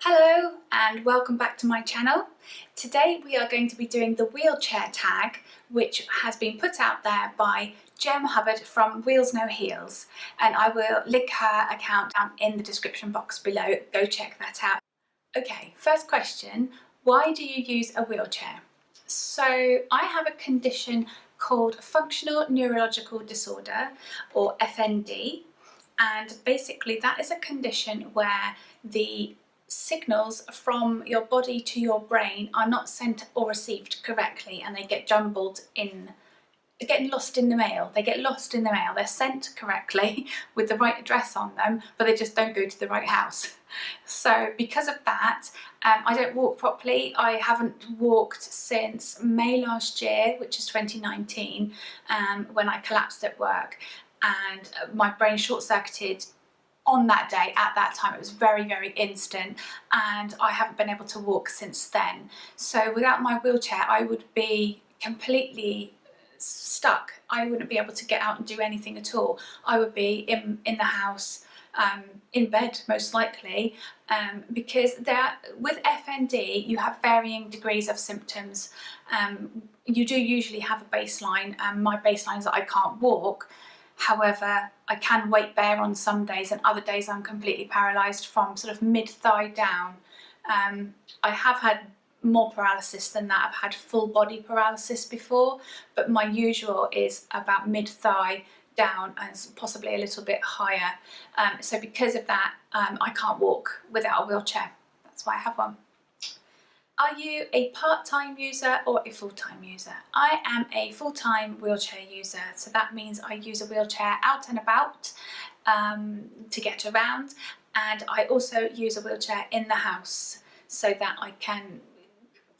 Hello and welcome back to my channel. Today we are going to be doing the wheelchair tag, which has been put out there by Jem Hubbard from Wheels No Heels, and I will link her account down in the description box below. Go check that out. Okay, first question, why do you use a wheelchair? So I have a condition called functional neurological disorder, or FND, and basically that is a condition where the signals from your body to your brain are not sent or received correctly, and they get jumbled in, getting lost in the mail. They get lost in the mail. They're sent correctly with the right address on them, but they just don't go to the right house. So because of that, I don't walk properly. I haven't walked since May last year, which is 2019, when I collapsed at work, and my brain short-circuited on that day. At that time it was very instant, and I haven't been able to walk since then. So without my wheelchair I would be completely stuck. I wouldn't be able to get out and do anything at all. I would be in the house, in bed most likely, because with FND you have varying degrees of symptoms. You do usually have a baseline, and my baseline is that I can't walk. However, I can weight bear on some days, and other days I'm completely paralysed from sort of mid-thigh down. I have had more paralysis than that. I've had full body paralysis before, but my usual is about mid-thigh down and possibly a little bit higher. So because of that, I can't walk without a wheelchair. That's why I have one. Are you a part-time user or a full-time user? I am a full-time wheelchair user, so that means I use a wheelchair out and about to get around, and I also use a wheelchair in the house so that I can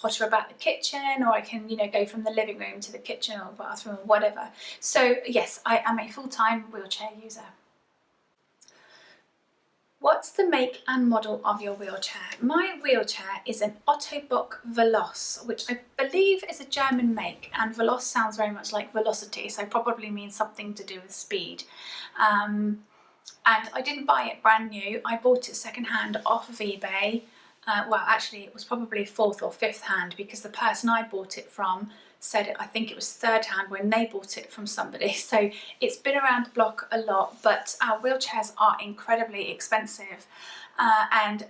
potter about the kitchen, or I can, go from the living room to the kitchen or bathroom or whatever. So yes, I am a full-time wheelchair user. What's the make and model of your wheelchair? My wheelchair is an Ottobock Veloce, which I believe is a German make, and Veloce sounds very much like velocity, so probably means something to do with speed. And I didn't buy it brand new. I bought it second-hand off of eBay. Well, actually it was probably fourth or fifth hand, because the person I bought it from said I think it was third hand when they bought it from somebody. So it's been around the block a lot, but our wheelchairs are incredibly expensive, and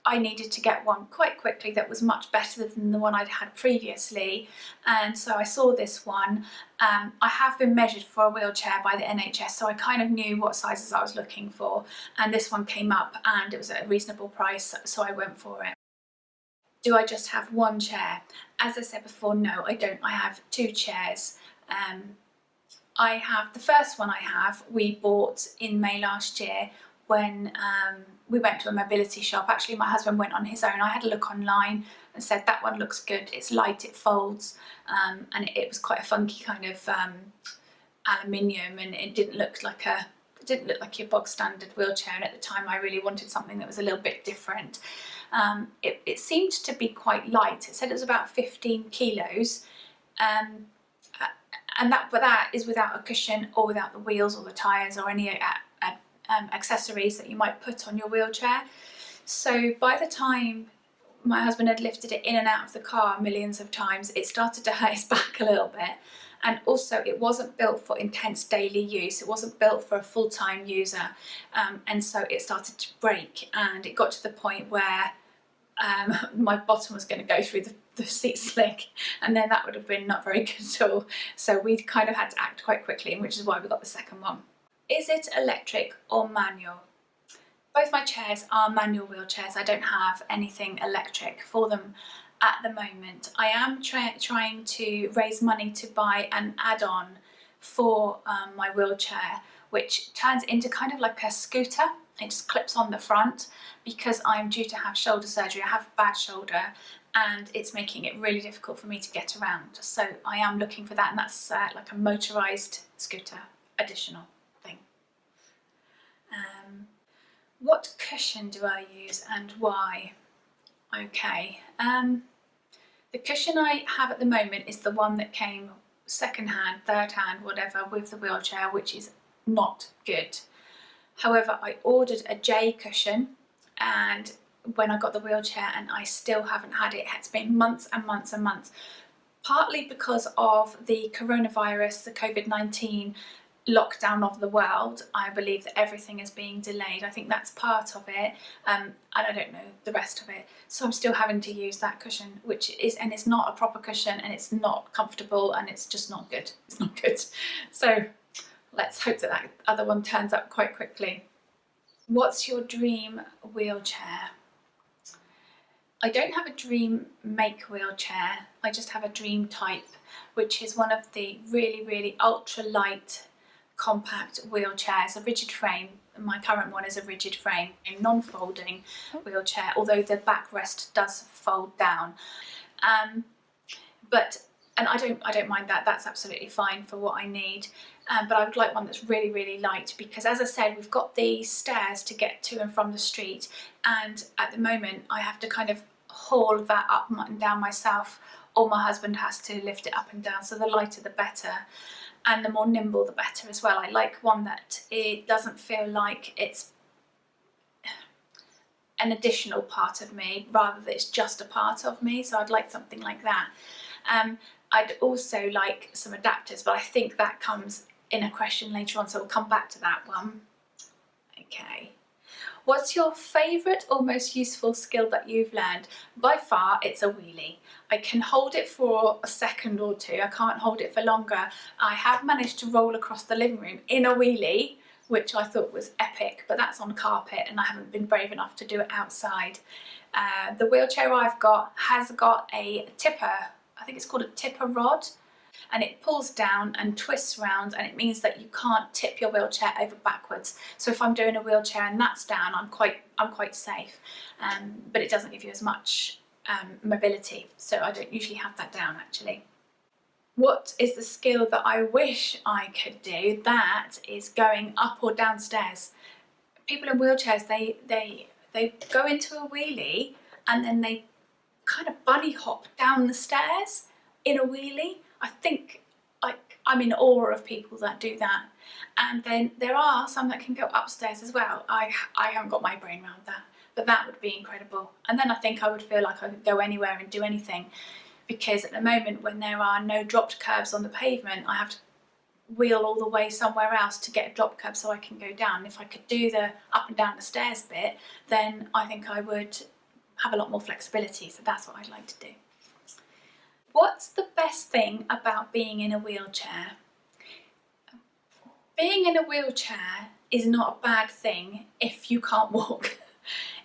I needed to get one quite quickly that was much better than the one I'd had previously, and so I saw this one. I have been measured for a wheelchair by the NHS, so I kind of knew what sizes I was looking for, and this one came up and it was at a reasonable price, so I went for it. Do I just have one chair? As I said before, no, I don't. I have two chairs. I have the first one we bought in May last year when we went to a mobility shop. Actually, my husband went on his own. I had a look online and said, that one looks good. It's light, it folds, and it was quite a funky kind of aluminium, and it didn't look like your bog standard wheelchair, and at the time I really wanted something that was a little bit different. It seemed to be quite light. It said it was about 15 kilos, but that is without a cushion or without the wheels or the tyres or any accessories that you might put on your wheelchair. So by the time my husband had lifted it in and out of the car millions of times, it started to hurt his back a little bit. And also it wasn't built for intense daily use. It wasn't built for a full-time user, and so it started to break, and it got to the point where my bottom was going to go through the seat slick, and then that would have been not very good at all. So we kind of had to act quite quickly, which is why we got the second one. Is it electric or manual? Both my chairs are manual wheelchairs. I don't have anything electric for them at the moment. I am trying to raise money to buy an add-on for my wheelchair, which turns into kind of like a scooter. It just clips on the front, because I'm due to have shoulder surgery. I have a bad shoulder, and it's making it really difficult for me to get around. So I am looking for that, and that's like a motorised scooter additional thing. What cushion do I use and why? Okay, the cushion I have at the moment is the one that came second hand, third hand, whatever, with the wheelchair, which is not good. However, I ordered a J cushion, and when I got the wheelchair, and I still haven't had it. It's been months and months and months, partly because of the coronavirus, the COVID-19 lockdown of the world. I believe that everything is being delayed. I think that's part of it, and I don't know the rest of it. So I'm still having to use that cushion, which is, and it's not a proper cushion, and it's not comfortable, and it's just not good. It's not good. So let's hope that that other one turns up quite quickly. What's your dream wheelchair? I don't have a dream make wheelchair. I just have a dream type, which is one of the really ultra light compact wheelchairs, a rigid frame. My current one is a rigid frame, a non-folding wheelchair, although the backrest does fold down. And I don't mind that. That's absolutely fine for what I need. But I would like one that's really light, because as I said, we've got the stairs to get to and from the street, and at the moment I have to kind of haul that up and down myself, or my husband has to lift it up and down. So the lighter the better, and the more nimble the better as well. I like one that it doesn't feel like it's an additional part of me, rather than it's just a part of me. So I'd like something like that. I'd also like some adapters, but I think that comes in a question later on, so we'll come back to that one. Okay. What's your favourite or most useful skill that you've learned? By far, it's a wheelie. I can hold it for a second or two. I can't hold it for longer. I have managed to roll across the living room in a wheelie, which I thought was epic, but that's on carpet, and I haven't been brave enough to do it outside. The wheelchair I've got has got a tipper. I think it's called a tipper rod, and it pulls down and twists round, and it means that you can't tip your wheelchair over backwards. So if I'm doing a wheelchair and that's down, I'm quite safe, but it doesn't give you as much mobility, so I don't usually have that down actually. What is the skill that I wish I could do? That is going up or downstairs. People in wheelchairs, they go into a wheelie and then they kind of bunny hop down the stairs in a wheelie. I think, like, I'm in awe of people that do that. And then there are some that can go upstairs as well. I haven't got my brain around that, but that would be incredible. And then I think I would feel like I could go anywhere and do anything, because at the moment when there are no dropped curbs on the pavement, I have to wheel all the way somewhere else to get a drop curb so I can go down. If I could do the up and down the stairs bit, then I think I would have a lot more flexibility, so that's what I'd like to do. What's the best thing about being in a wheelchair? Being in a wheelchair is not a bad thing if you can't walk.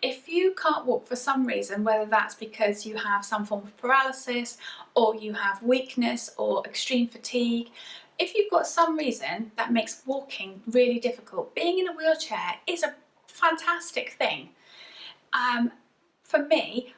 If you can't walk for some reason, whether that's because you have some form of paralysis, or you have weakness or extreme fatigue, if you've got some reason that makes walking really difficult, being in a wheelchair is a fantastic thing. For me,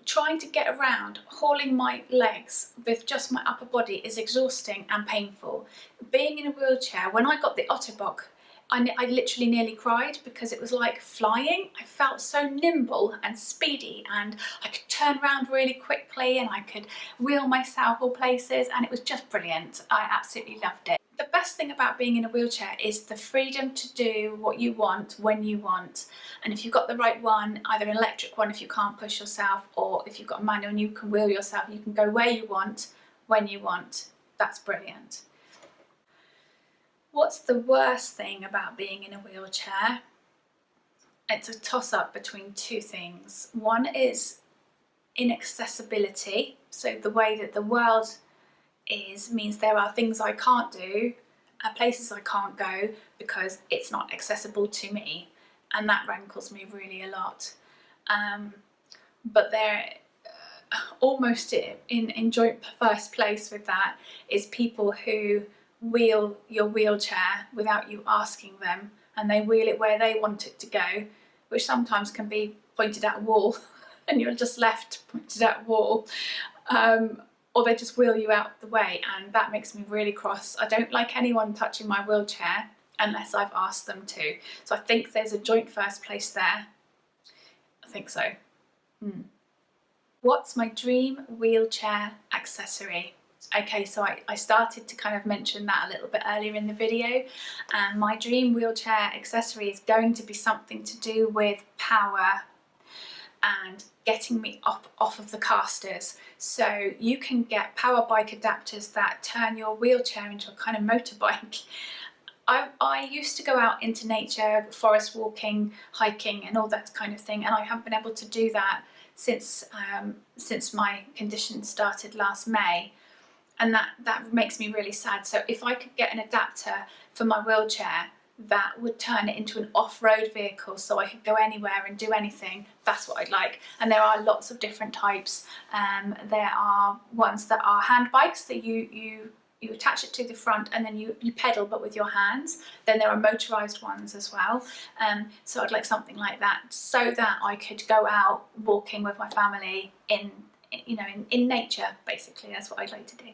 trying to get around, hauling my legs with just my upper body is exhausting and painful. Being in a wheelchair, when I got the Ottobock, I literally nearly cried, because it was like flying. I felt so nimble and speedy, and I could turn around really quickly, and I could wheel myself all places, and it was just brilliant. I absolutely loved it. The best thing about being in a wheelchair is the freedom to do what you want when you want. And if you've got the right one, either an electric one if you can't push yourself, or if you've got a manual and you can wheel yourself, you can go where you want, when you want. That's brilliant. What's the worst thing about being in a wheelchair? It's a toss-up between two things. One is inaccessibility. So the way that the world is means there are things I can't do, places I can't go, because it's not accessible to me, and that rankles me really a lot. But there, almost in joint first place with that is people who wheel your wheelchair without you asking them, and they wheel it where they want it to go, which sometimes can be pointed at a wall and you're just left pointed at a wall, or they just wheel you out the way, and that makes me really cross. I don't like anyone touching my wheelchair unless I've asked them to. So I think there's a joint first place there. I think so. What's my dream wheelchair accessory? Okay, so I started to kind of mention that a little bit earlier in the video, and my dream wheelchair accessory is going to be something to do with power. and getting me up off of the casters. So you can get power bike adapters that turn your wheelchair into a kind of motorbike. I used to go out into nature, forest walking, hiking and all that kind of thing, and I haven't been able to do that since my condition started last May, and that makes me really sad. So if I could get an adapter for my wheelchair that would turn it into an off-road vehicle so I could go anywhere and do anything, that's what I'd like. And there are lots of different types. There are ones that are hand bikes that you attach it to the front and then you pedal but with your hands. Then there are motorised ones as well. So I'd like something like that so that I could go out walking with my family in nature, basically. That's what I'd like to do.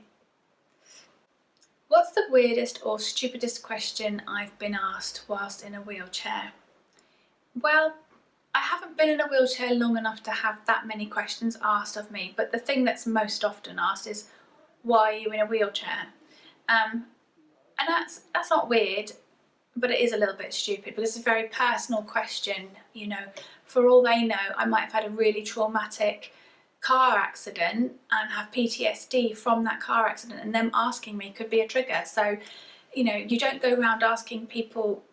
What's the weirdest or stupidest question I've been asked whilst in a wheelchair? Well, I haven't been in a wheelchair long enough to have that many questions asked of me, but the thing that's most often asked is, why are you in a wheelchair? And that's not weird, but it is a little bit stupid because it's a very personal question. You know, for all they know, I might have had a really traumatic car accident and have PTSD from that car accident, and them asking me could be a trigger. So, you know, you don't go around asking people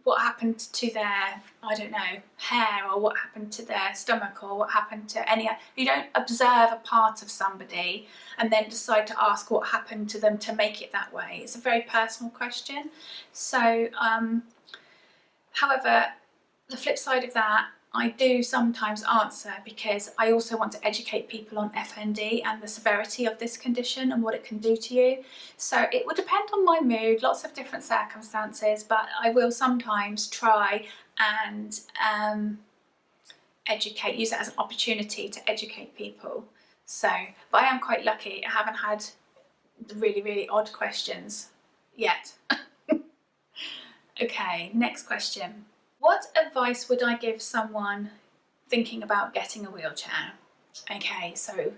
what happened to their, I don't know, hair, or what happened to their stomach, or what happened to any, you don't observe a part of somebody and then decide to ask what happened to them to make it that way. It's a very personal question. So, however, the flip side of that, I do sometimes answer because I also want to educate people on FND and the severity of this condition and what it can do to you. So it will depend on my mood, lots of different circumstances, but I will sometimes try and use it as an opportunity to educate people. So, but I am quite lucky. I haven't had the really, really odd questions yet. Okay, next question. What advice would I give someone thinking about getting a wheelchair? Okay, so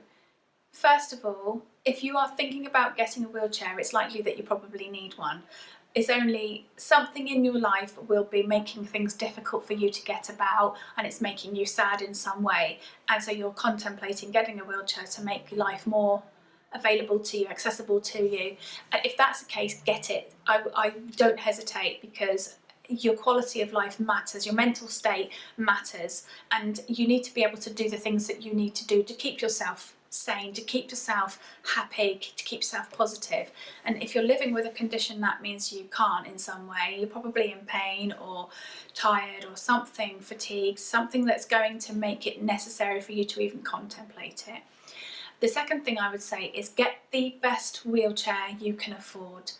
first of all, if you are thinking about getting a wheelchair, it's likely that you probably need one. It's only something in your life will be making things difficult for you to get about, and it's making you sad in some way. And so you're contemplating getting a wheelchair to make life more available to you, accessible to you. If that's the case, get it. I don't hesitate, because your quality of life matters, your mental state matters, and you need to be able to do the things that you need to do to keep yourself sane, to keep yourself happy, to keep yourself positive. And if you're living with a condition that means you can't in some way, you're probably in pain or tired or something, fatigued, something that's going to make it necessary for you to even contemplate it. The second thing I would say is get the best wheelchair you can afford.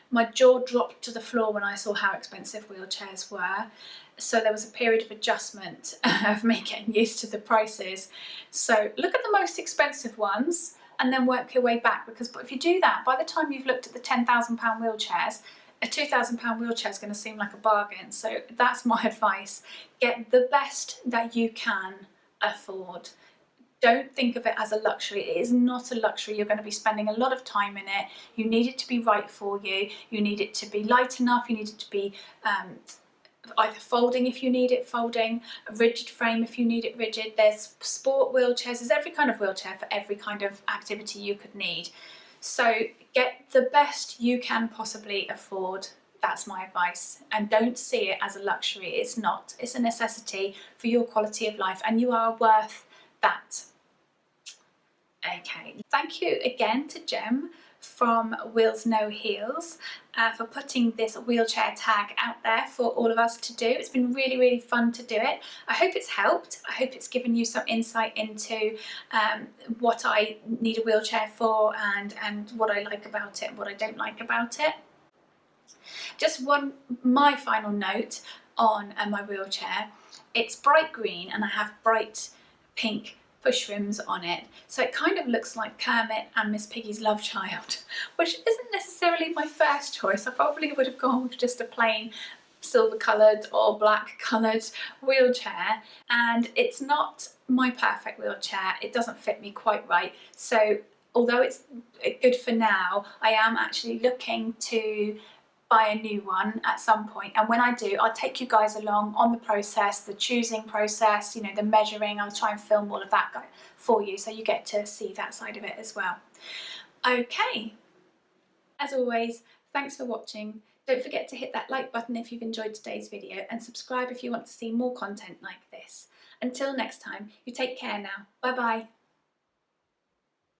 My jaw dropped to the floor when I saw how expensive wheelchairs were. So there was a period of adjustment of me getting used to the prices. So look at the most expensive ones and then work your way back, because if you do that, by the time you've looked at the £10,000 wheelchairs, a £2,000 wheelchair is going to seem like a bargain. So that's my advice. Get the best that you can afford. Don't think of it as a luxury. It is not a luxury. You're going to be spending a lot of time in it. You need it to be right for you. You need it to be light enough. You need it to be either folding if you need it folding, a rigid frame if you need it rigid. There's sport wheelchairs. There's every kind of wheelchair for every kind of activity you could need. So get the best you can possibly afford. That's my advice. And don't see it as a luxury. It's not. It's a necessity for your quality of life, and you are worth that. Okay, thank you again to Jem from Wheels No Heels for putting this wheelchair tag out there for all of us to do. It's been really, really fun to do it. I hope it's helped. I hope it's given you some insight into what I need a wheelchair for, and what I like about it and what I don't like about it. Just my final note on my wheelchair. It's bright green and I have bright pink push rims on it, so it kind of looks like Kermit and Miss Piggy's love child, which isn't necessarily my first choice. I probably would have gone with just a plain silver coloured or black coloured wheelchair, and it's not my perfect wheelchair. It doesn't fit me quite right. So although it's good for now, I am actually looking to buy a new one at some point, and when I do, I'll take you guys along on the process, the choosing process, you know, the measuring. I'll try and film all of that for you so you get to see that side of it as well. Okay, as always, thanks for watching. Don't forget to hit that like button if you've enjoyed today's video, and subscribe if you want to see more content like this. Until next time, you take care now. Bye bye.